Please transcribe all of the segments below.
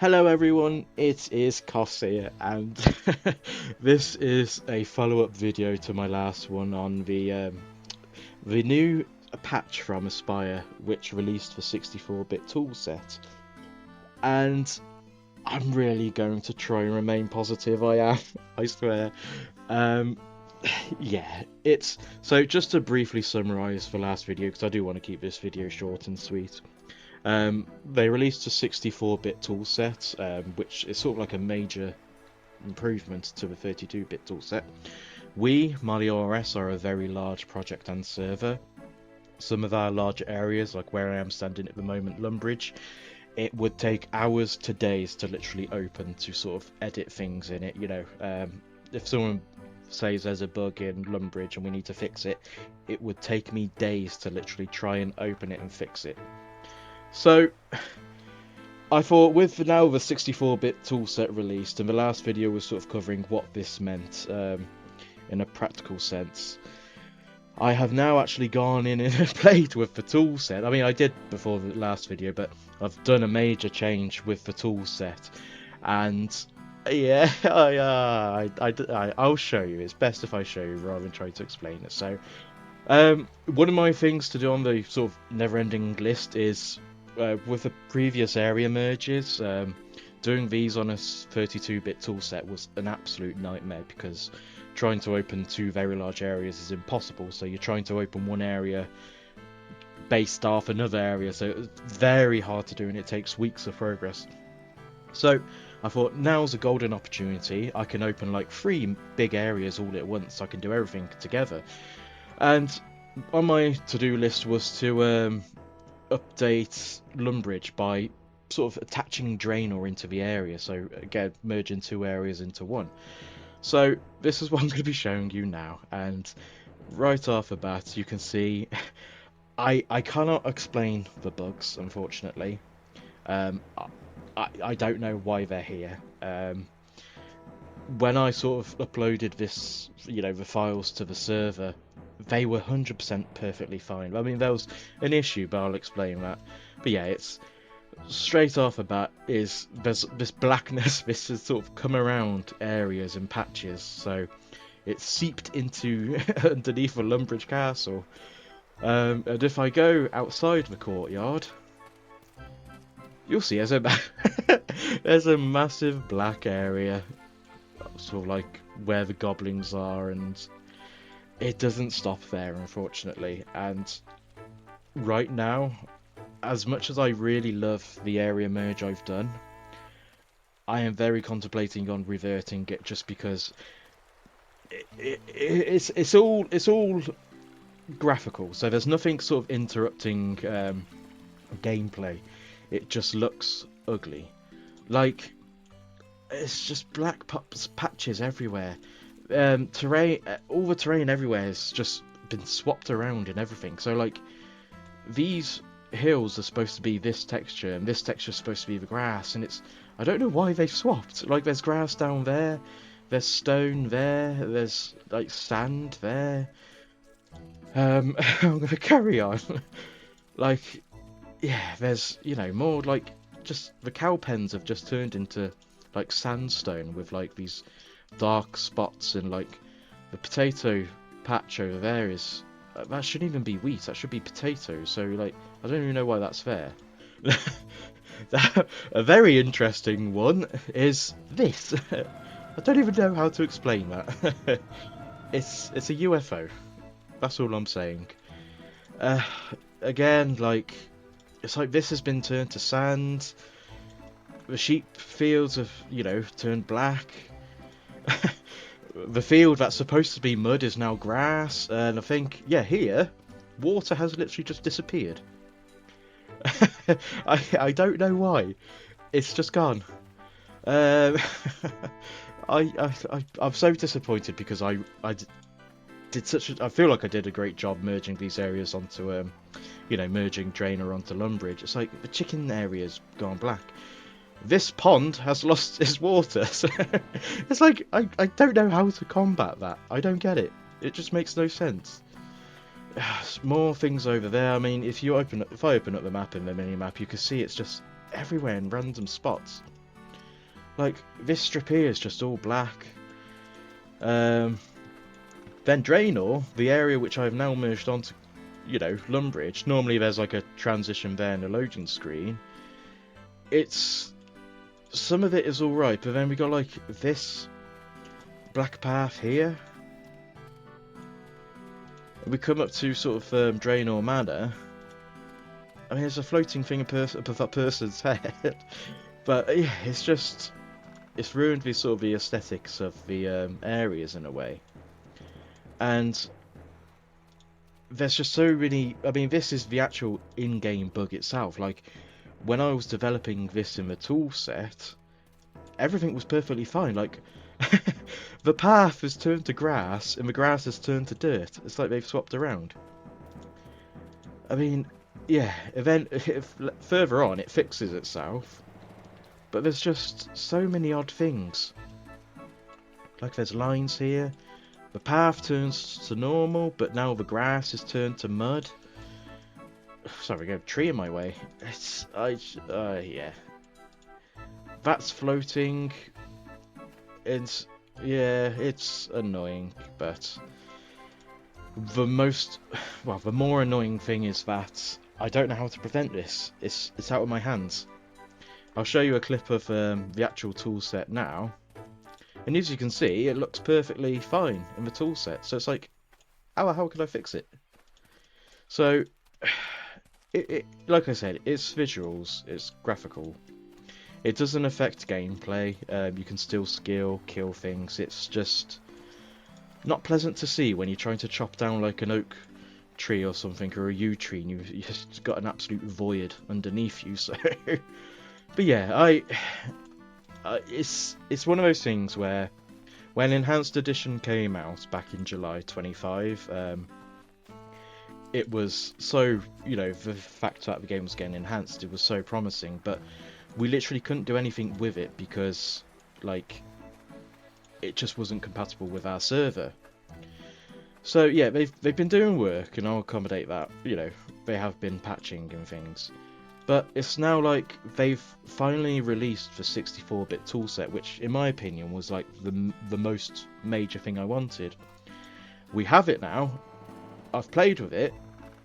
Hello everyone, it is Koss here, and this is a follow-up video to my last one on the new patch from S.E.P.T.I, which released for 64-bit toolset. And I'm really going to try and remain positive. I am, I swear. Yeah, it's so just to briefly summarize the last video, because I do want to keep this video short and sweet. They released a 64-bit toolset, which is sort of like a major improvement to the 32-bit toolset. We, Molior RS, are a very large project and server. Some of our larger areas, like where I am standing at the moment, Lumbridge, it would take hours to days to literally open to sort of edit things in it. You know, if someone says there's a bug in Lumbridge and we need to fix it, it would take me days to literally try and open it and fix it. So I thought with now the 64-bit toolset released, and the last video was sort of covering what this meant in a practical sense, I have now actually gone in and played with the toolset. I mean, I did before the last video, but I've done a major change with the toolset, and yeah, I'll show you. It's best if I show you rather than try to explain it. So one of my things to do on the sort of never-ending list is with the previous area merges, doing these on a 32-bit toolset was an absolute nightmare, because trying to open two very large areas is impossible. So you're trying to open one area based off another area, so it's very hard to do, and it takes weeks of progress. So I thought, now's a golden opportunity. I can open like 3 big areas all at once. I can do everything together. And on my to-do list was to update Lumbridge by sort of attaching Draenor into the area, so again merging 2 areas into one. So this is what I'm going to be showing you now, and right off the bat you can see I cannot explain the bugs, unfortunately. I don't know why they're here. When I sort of uploaded this, you know, the files to the server, they were 100% perfectly fine. I mean, there was an issue, but I'll explain that. But yeah, it's straight off the bat is there's this blackness. This has sort of come around areas and patches, so it's seeped into underneath the Lumbridge castle. And if I go outside the courtyard, you'll see there's a massive black area, sort of like where the goblins are, and it doesn't stop there, unfortunately. And right now, as much as I really love the area merge I've done, I am very contemplating on reverting it, just because it's all graphical, so there's nothing sort of interrupting gameplay. It just looks ugly. Like, it's just black patches everywhere. Terrain, all the terrain everywhere has just been swapped around and everything. So like, these hills are supposed to be this texture, and this texture is supposed to be the grass, and I don't know why they've swapped. Like, there's grass down there, there's stone there, there's like sand there. I'm gonna carry on. Like, yeah, there's, you know, more like just the cow pens have just turned into like sandstone with like these dark spots, and like the potato patch over there is that shouldn't even be wheat, that should be potatoes. So like, I don't even know why that's there. A very interesting one is this. I don't even know how to explain that. It's a UFO. That's all I'm saying. Again, like, it's like this has been turned to sand. The sheep fields have, you know, turned black. The field that's supposed to be mud is now grass, and I think, yeah, here, water has literally just disappeared. I don't know why. It's just gone. I'm so disappointed, because I feel like I did a great job merging these areas onto you know, merging Draenor onto Lumbridge. It's like the chicken area's gone black. This pond has lost its water. So it's like, I don't know how to combat that. I don't get it. It just makes no sense. More things over there. I mean, if I open up the map in the mini map, you can see it's just everywhere in random spots. Like, this strip here is just all black. Then Draenor, the area which I've now merged onto, you know, Lumbridge, normally there's like a transition there and a loading screen. It's... some of it is alright, but then we got like this black path here. We come up to sort of Draenor Manor. I mean, there's a floating thing above that person's head. But yeah, it's just... it's ruined the sort of the aesthetics of the areas in a way. And there's just so many... I mean, this is the actual in-game bug itself. Like, when I was developing this in the tool set, everything was perfectly fine. Like, the path has turned to grass and the grass has turned to dirt. It's like they've swapped around. I mean, yeah, then further on it fixes itself. But there's just so many odd things. Like, there's lines here. The path turns to normal, but now the grass is turned to mud. Sorry, I got a tree in my way. It's... yeah. That's floating. It's... yeah, it's annoying, but... the more annoying thing is that I don't know how to prevent this. It's out of my hands. I'll show you a clip of the actual tool set now. And as you can see, it looks perfectly fine in the tool set. So it's like, how can I fix it? So... like I said, it's visuals, it's graphical. It doesn't affect gameplay. You can still kill things. It's just not pleasant to see when you're trying to chop down like an oak tree or something, or a yew tree, and you've just got an absolute void underneath you. So, but yeah, it's one of those things where when Enhanced Edition came out back in July 25. It was so, you know, the fact that the game was getting enhanced, it was so promising, but we literally couldn't do anything with it because, like, it just wasn't compatible with our server. So yeah, they've been doing work, and I'll accommodate that. You know, they have been patching and things, but it's now like they've finally released the 64-bit toolset, which, in my opinion, was like the most major thing I wanted. We have it now. I've played with it,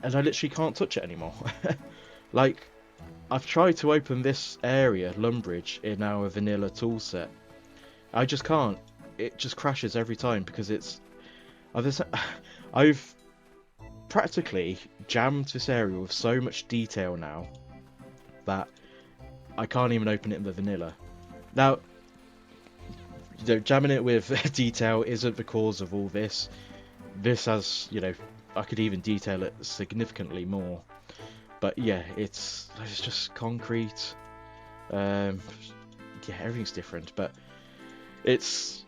and I literally can't touch it anymore. Like, I've tried to open this area, Lumbridge, in our vanilla toolset. I just can't. It just crashes every time because it's... I've practically jammed this area with so much detail now that I can't even open it in the vanilla. Now, you know, jamming it with detail isn't the cause of all this. This has, you know, I could even detail it significantly more. But yeah, it's just concrete. Yeah, everything's different, but it's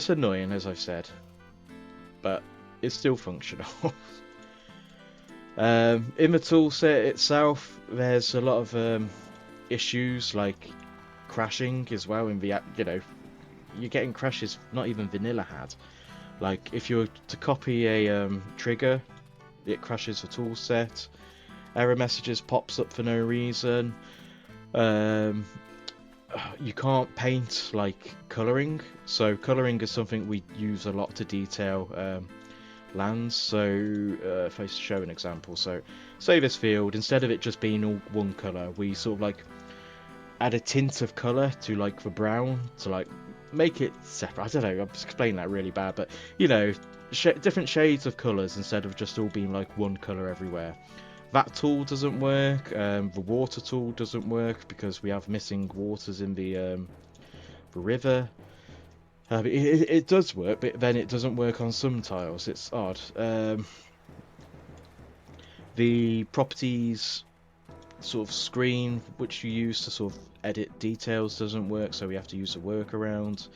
annoying, as I've said. But it's still functional. In the toolset itself, there's a lot of issues like crashing as well. In the, you know, you're getting crashes not even vanilla had. Like, if you were to copy a trigger, it crashes the toolset. Error messages pops up for no reason. You can't paint, like, colouring. So colouring is something we use a lot to detail lands. So if I show an example, so say this field, instead of it just being all one colour, we sort of like add a tint of colour to like the brown to like make it separate. I don't know, I'm explaining that really bad, but you know, different shades of colours instead of just all being like one colour everywhere. That tool doesn't work. The water tool doesn't work because we have missing waters in the river. It does work, but then it doesn't work on some tiles. It's odd. The properties sort of screen which you use to sort of edit details doesn't work, so we have to use a workaround.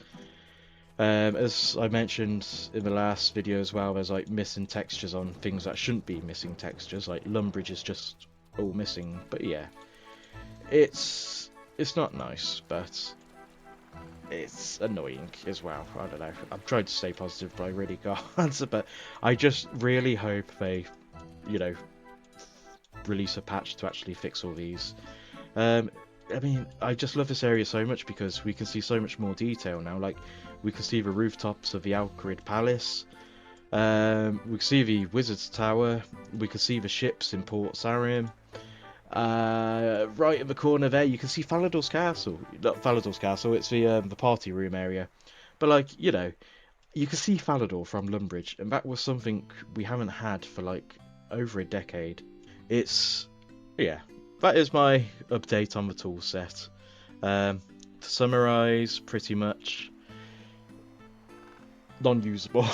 As I mentioned in the last video as well, there's like missing textures on things that shouldn't be missing textures, like Lumbridge is just all missing. But yeah, it's not nice, but it's annoying as well. I don't know, I'm trying to stay positive, but I really can't. But I just really hope they, you know, release a patch to actually fix all these. I mean, I just love this area so much because we can see so much more detail now. Like, we can see the rooftops of the Alcarid Palace. We can see the Wizard's Tower. We can see the ships in Port Sarim. Right in the corner there, you can see Falador's Castle. Not Falador's Castle, it's the party room area. But like, you know, you can see Falador from Lumbridge, and that was something we haven't had for like over a decade. It's yeah, that is my update on the tool set. To summarise, pretty much non-usable.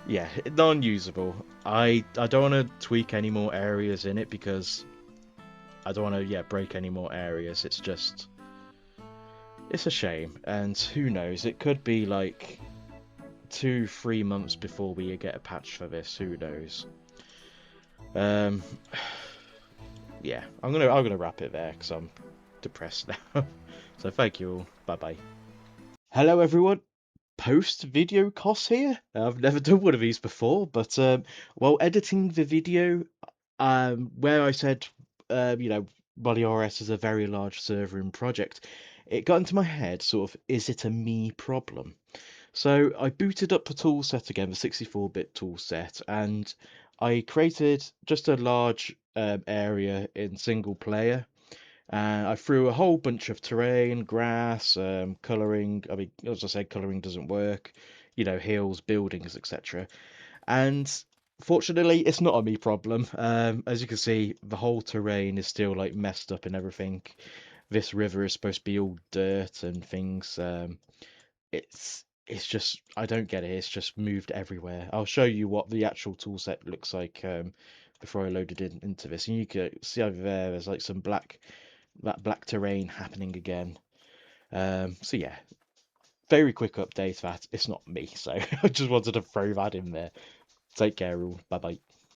Yeah, non-usable. I don't want to tweak any more areas in it because I don't want to break any more areas. It's a shame, and who knows? It could be like 2-3 months before we get a patch for this. Who knows? Um, yeah, I'm gonna wrap it there because I'm depressed now. So thank you all. Bye bye. Hello everyone. Post video Koss here. I've never done one of these before, but while editing the video, where I said, Molior RS is a very large server and project, it got into my head, sort of, is it a me problem? So I booted up the tool set again, the 64-bit tool set, and I created just a large area in single player. And I threw a whole bunch of terrain, grass, colouring. I mean, as I said, colouring doesn't work. You know, hills, buildings, etc. And fortunately, it's not a me problem. As you can see, the whole terrain is still like messed up and everything. This river is supposed to be all dirt and things. It's just I don't get it. It's just moved everywhere. I'll show you what the actual tool set looks like before I load it into this. And you can see over there, there's like some that black terrain happening again. So yeah, very quick update that it's not me. So I just wanted to throw that in there. Take care all. Bye bye.